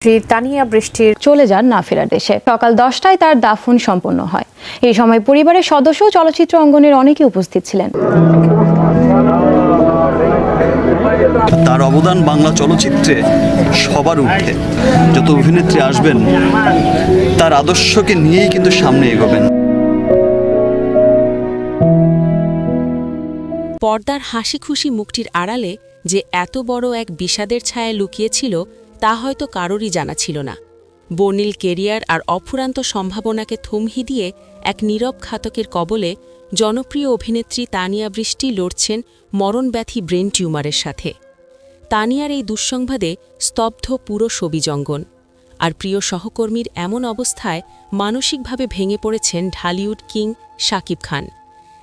তানিয়া বৃষ্টির চলে যান না ফেরার দেশে। সকাল 10টায় তার দাফন সম্পন্ন হয়। এই সময় পরিবারের সদস্য, চলচ্চিত্র অঙ্গনের অনেকে উপস্থিত ছিলেন। তার অবদান বাংলা চলচ্চিত্রে সবার ঊর্ধ্বে। যত অভিনেত্রী আসবেন তার আদর্শকে নিয়েই কিন্তু সামনে এগোবেন। পর্দার হাসি খুশি মুখটির আড়ালে যে এত বড় এক বিষাদের ছায়া লুকিয়েছিল তা হয়তো কারোরই জানা ছিল না। বর্ণিল কেরিয়ার আর অফুরান্ত সম্ভাবনাকে থমহি দিয়ে এক নীরব ঘাতকের কবলে জনপ্রিয় অভিনেত্রী তানিয়া বৃষ্টি লড়ছেন মরণব্যাধি ব্রেন টিউমারের সাথে। তানিয়ার এই দুঃসংবাদে স্তব্ধ পুরো ছবিজঙ্গন। আর প্রিয় সহকর্মীর এমন অবস্থায় মানসিকভাবে ভেঙে পড়েছেন ঢালিউড কিং শাকিব খান।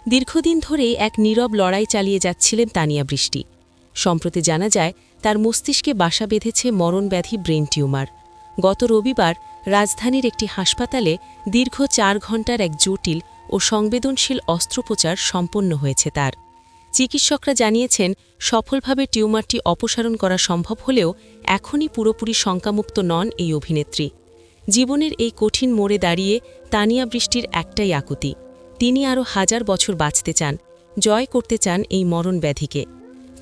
দীর্ঘদিন ধরেই এক নীরব লড়াই চালিয়ে যাচ্ছিলেন তানিয়া বৃষ্টি। সম্প্রতি জানা যায় তার মস্তিষ্কে বাসা বেঁধেছে মরণব্যাধি ব্রেন টিউমার। গত রবিবার রাজধানীর একটি হাসপাতালে দীর্ঘ 4 ঘণ্টার এক জটিল ও সংবেদনশীল অস্ত্রোপচার সম্পন্ন হয়েছে তার। চিকিৎসকরা জানিয়েছেন সফলভাবে টিউমারটি অপসারণ করা সম্ভব হলেও এখনই পুরোপুরি শঙ্কামুক্ত নন এই অভিনেত্রী। জীবনের এই কঠিন মোড়ে দাঁড়িয়ে তানিয়া বৃষ্টির একটাই আকুতি, তিনি আরও 1000 বছর বাঁচতে চান, জয় করতে চান এই মরণ ব্যাধিকে।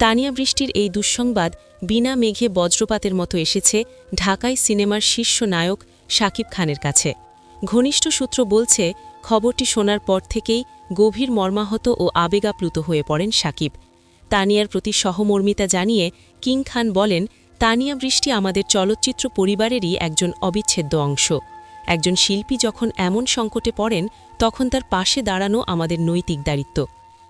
তানিয়া বৃষ্টির এই দুঃসংবাদ বিনা মেঘে বজ্রপাতের মতো এসেছে ঢাকায় সিনেমার শীর্ষ নায়ক শাকিব খানের কাছে। ঘনিষ্ঠ সূত্র বলছে, খবরটি শোনার পর থেকেই গভীর মর্মাহত ও আবেগাপ্লুত হয়ে পড়েন শাকিব। তানিয়ার প্রতি সহমর্মিতা জানিয়ে কিং খান বলেন, তানিয়া বৃষ্টি আমাদের চলচ্চিত্র পরিবারেরই একজন অবিচ্ছেদ্য অংশ। একজন শিল্পী যখন এমন সংকটে পড়েন তখন তার পাশে দাঁড়ানো আমাদের নৈতিক দায়িত্ব।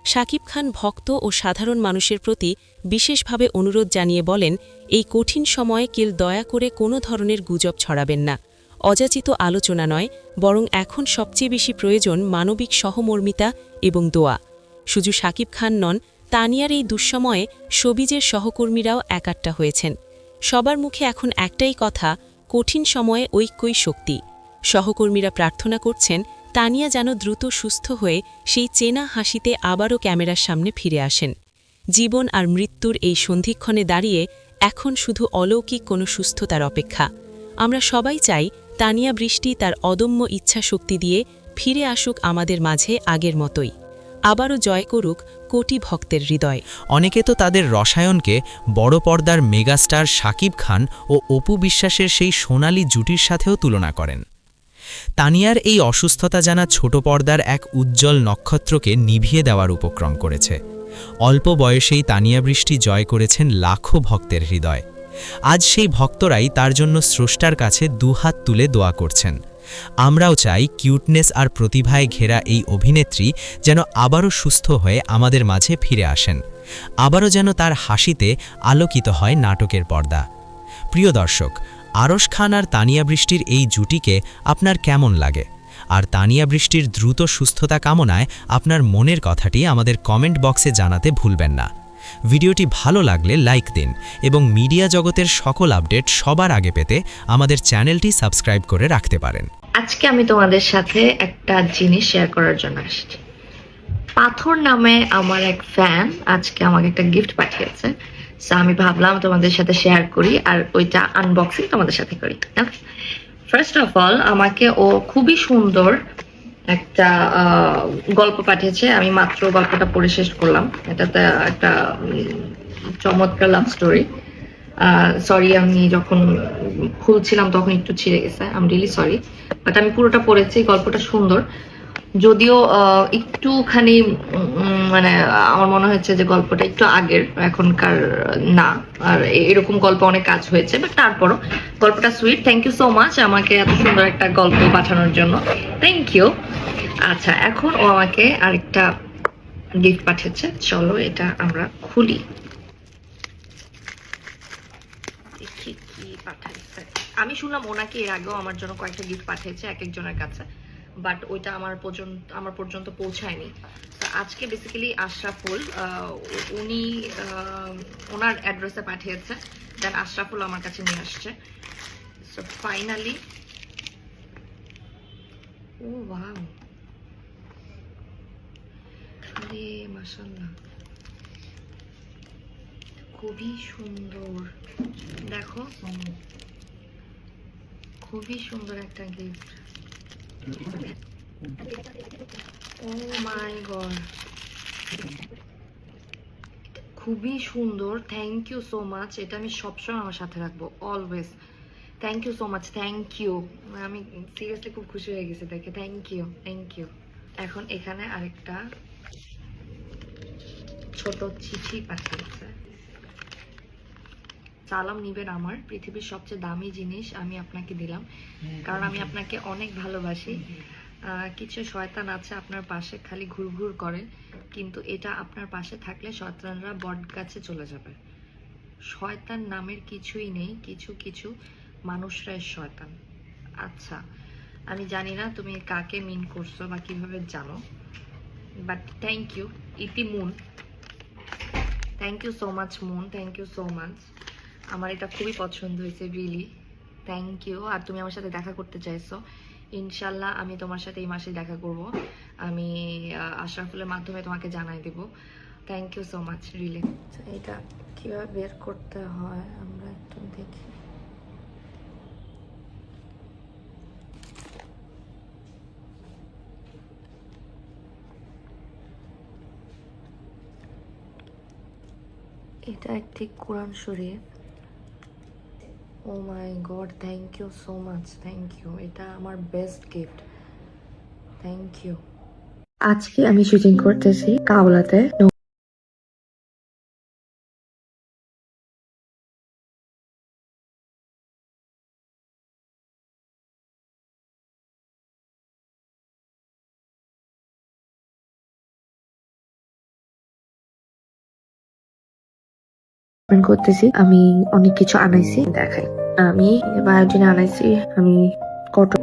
শাকিব খান ভক্ত ও সাধারণ মানুষের প্রতি বিশেষভাবে অনুরোধ জানিয়ে বলেন, এই কঠিন সময়ে কেউ দয়া করে কোনো ধরনের গুজব ছড়াবেন না। অযাচিত আলোচনা নয়, বরং এখন সবচেয়ে বেশি প্রয়োজন মানবিক সহমর্মিতা এবং দোয়া। শুধু শাকিব খান নন, তানিয়ার এই দুঃসময়ে শোবিজের সহকর্মীরাও একাট্টা হয়েছেন। সবার মুখে এখন একটাই কথা, কঠিন সময়ে ঐক্যই শক্তি। সহকর্মীরা প্রার্থনা করছেন তানিয়া যেন দ্রুত সুস্থ হয়ে সেই চেনা হাসিতে আবারও ক্যামেরার সামনে ফিরে আসেন। জীবন আর মৃত্যুর এই সন্ধিক্ষণে দাঁড়িয়ে এখন শুধু অলৌকিক কোনো সুস্থতার অপেক্ষা। আমরা সবাই চাই তানিয়া বৃষ্টি তার অদম্য ইচ্ছা শক্তি দিয়ে ফিরে আসুক আমাদের মাঝে আগের মতোই, আবারও জয় করুক কোটি ভক্তের হৃদয়। অনেকে তো তাদের রসায়নকে বড় পর্দার মেগাস্টার শাকিব খান ও অপু বিশ্বাসের সেই সোনালি জুটির সাথেও তুলনা করেন। তানিয়ার এই অসুস্থতা জানা ছোট পর্দার এক উজ্জ্বল নক্ষত্রকে নিভিয়ে দেওয়ার উপক্রম করেছে। অল্প বয়সেই তানিয়া বৃষ্টি জয় করেছেন লাখো ভক্তের হৃদয়। আজ সেই ভক্তরাই তার জন্য স্রষ্টার কাছে দুহাত তুলে দোয়া করছেন। আমরাও চাই কিউটনেস আর প্রতিভায় ঘেরা এই অভিনেত্রী যেন আবারও সুস্থ হয়ে আমাদের মাঝে ফিরে আসেন, আবারও যেন তার হাসিতে আলোকিত হয় নাটকের পর্দা। প্রিয় দর্শক, আরশ খান আর তানিয়া বৃষ্টির এই জুটিকে আপনার কেমন লাগে? আর তানিয়া বৃষ্টির দ্রুত সুস্থতা কামনায় আপনার মনের কথাটি আমাদের কমেন্ট বক্সে জানাতে ভুলবেন না। ভিডিওটি ভালো লাগলে লাইক দিন এবং মিডিয়া জগতের সকল আপডেট সবার আগে পেতে আমাদের চ্যানেলটি সাবস্ক্রাইব করে রাখতে পারেন। আজকে আমি তোমাদের সাথে একটা জিনিস শেয়ার করার জন্য আসছি। পাথর নামে আমার এক ফ্যান আজকে আমাকে একটা গিফট পাঠিয়েছে, সো আমি ভাবলাম তোমাদের সাথে শেয়ার করি আর ওইটা আনবক্সিং তোমাদের সাথে করি। ফার্স্ট অফ অল আমাকে ও খুবই সুন্দর একটা গল্প পাঠিয়েছে। আমি মাত্র গল্পটা পড়ে শেষ করলাম। এটাতে একটা চমৎকার লাভ স্টোরি। সরি, আমি যখন খুলছিলাম তখন একটু ছিঁড়ে গেছে, I am really sorry, but আমি পুরোটা পড়েছি। গল্পটা সুন্দর, যদিও একটুখানি মানে আমার মনে হচ্ছে যে গল্পটা একটু আগের, এখনকার না। আর এরকম গল্প অনেক কাজ হয়েছে, বাট তারপরও গল্পটা sweet. Thank you so much আমাকে এত সুন্দর একটা গল্প পাঠানোর জন্য, থ্যাংক ইউ। আচ্ছা, এখন ও আমাকে আরেকটা গিফট পাঠিয়েছে, চলো এটা আমরা খুলি, দেখি কি পাঠাইছে। আমি শুনলাম ওনাকে এর আগেও আমার জন্য কয়েকটা গিফট পাঠিয়েছে এক একজনের কাছে, বাট ওইটা আমার পর্যন্ত পৌঁছায়নি। তো আজকে বেসিক্যালি আশরাফুল উনি ওনার অ্যাড্রেসে পাঠিয়েছে, দেন আশরাফুল আমার কাছে নিয়ে আসছে। সো ফাইনালি, ও ওয়াও, আরে মাশাআল্লাহ, খুবই সুন্দর। দেখো খুবই সুন্দর একটা গিফট। ও মাই গড, খুবই সুন্দর। Thank you so much. এটা আমি সবসময় আমার সাথে রাখবো, always. Thank you so much, thank you. আমি সিরিয়াসলি খুব খুশি হয়ে গেছি দেখে। Thank you, thank you. এখন এখানে আরেকটা ছোট চিঠি পাঠিয়েছে। সালাম নিবেন আমার, পৃথিবীর সবচেয়ে দামি জিনিস আমি আপনাকে দিলাম, কারণ আমি আপনাকে অনেক ভালোবাসি। কিছু শয়তান আছে আপনার পাশে, খালি ঘুরঘুর করে, কিন্তু এটা আপনার পাশে থাকলে শয়তানরা বট গাছে চলে যাবে। শয়তান নামের কিছুই নেই, কিছু কিছু মানুষরাই শয়তান। আচ্ছা, আমি জানি না তুমি কাকে মিন করছো বা কিভাবে জানো, but thank you Iti Moon. Thank you so much Moon, thank you so much. আমার এটা খুবই পছন্দ হয়েছে, রিয়েলি থ্যাংক ইউ। আর তুমি আমার সাথে দেখা করতে চাইছো, ইনশাল্লাহ আমি তোমার সাথে এই মাসে দেখা করব। আমি আশরাফুলের মাধ্যমে তোমাকে জানাই দেব। Thank you so much, really. এটা কিভাবে বের করতে হয় আমরা একটু দেখি। এটা একটি কোরআন শরীফ। Oh my god, thank you so much, thank you. এটা আমার বেস্ট গিফট, থ্যাংক ইউ। আজকে আমি শুটিং করতেছি কাওলাতে। করতেছি, আমি অনেক কিছু আনাইছি, দেখাই। আমি বায়োটিন আনাইছি, আমি কটন